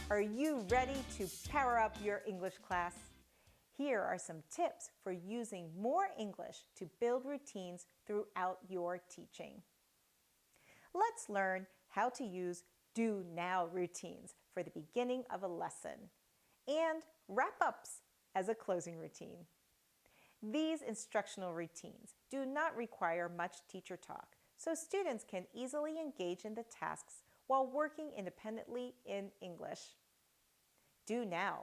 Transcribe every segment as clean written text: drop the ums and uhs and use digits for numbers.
Are you ready to power up your English class? Here are some tips for using more English to build routines throughout your teaching. Let's learn how to use do now routines for the beginning of a lesson and wrap-ups as a closing routine. These instructional routines do not require much teacher talk, so students can easily engage in the tasks while working independently in English. Do now.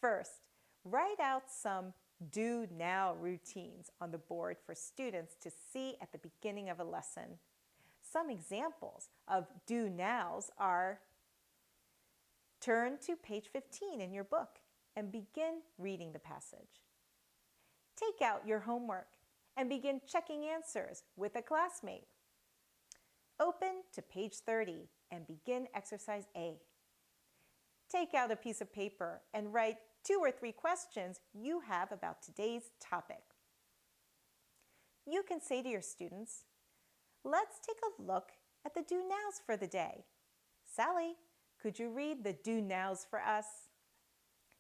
First, write out some do now routines on the board for students to see at the beginning of a lesson. Some examples of do nows are: turn to page 15 in your book and begin reading the passage. Take out your homework and begin checking answers with a classmate. Open to page 30 and begin exercise A. Take out a piece of paper and write 2 or 3 questions you have about today's topic. You can say to your students, let's take a look at the do nows for the day. Sally, could you read the do nows for us?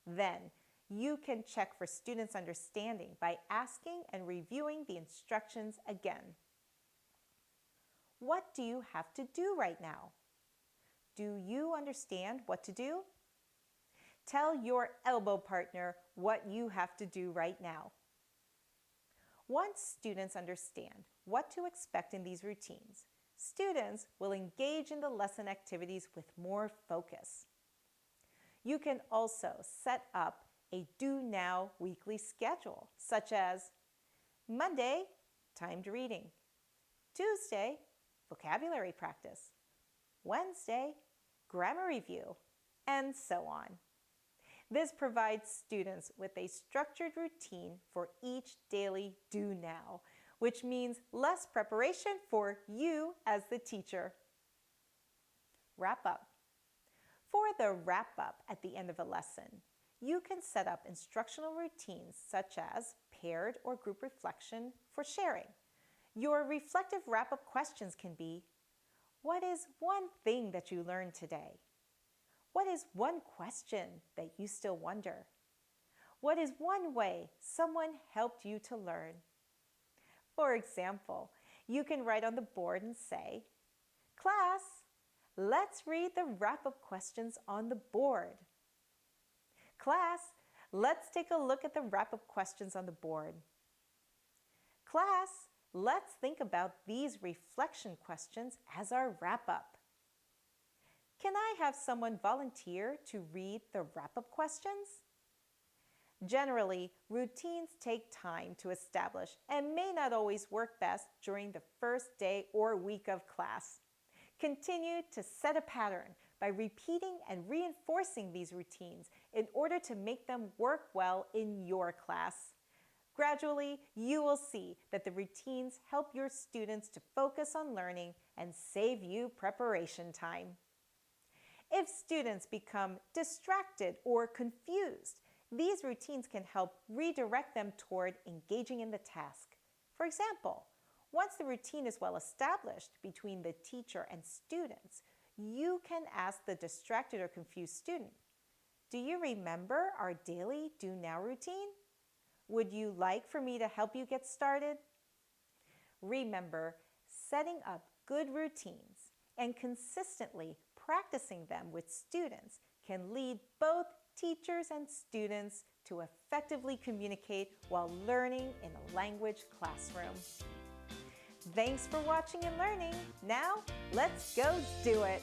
Then, you can check for students' understanding by asking and reviewing the instructions again. What do you have to do right now? Do you understand what to do? Tell your elbow partner what you have to do right now. Once students understand what to expect in these routines, students will engage in the lesson activities with more focus. You can also set up a do now weekly schedule, such as Monday, timed reading, Tuesday, vocabulary practice, Wednesday, grammar review, and so on. This provides students with a structured routine for each daily do now, which means less preparation for you as the teacher. Wrap up. For the wrap up at the end of a lesson, you can set up instructional routines such as paired or group reflection for sharing. Your reflective wrap-up questions can be: what is one thing that you learned today? What is one question that you still wonder? What is one way someone helped you to learn? For example, you can write on the board and say, class, let's read the wrap-up questions on the board. Class, let's take a look at the wrap-up questions on the board. Class, let's think about these reflection questions as our wrap-up. Can I have someone volunteer to read the wrap-up questions? Generally, routines take time to establish and may not always work best during the first day or week of class. Continue to set a pattern by repeating and reinforcing these routines in order to make them work well in your class. Gradually, you will see that the routines help your students to focus on learning and save you preparation time. If students become distracted or confused, these routines can help redirect them toward engaging in the task. For example, once the routine is well established between the teacher and students, you can ask the distracted or confused student, do you remember our daily do now routine? Would you like for me to help you get started? Remember, setting up good routines and consistently practicing them with students can lead both teachers and students to effectively communicate while learning in a language classroom. Thanks for watching and learning. Now, let's go do it!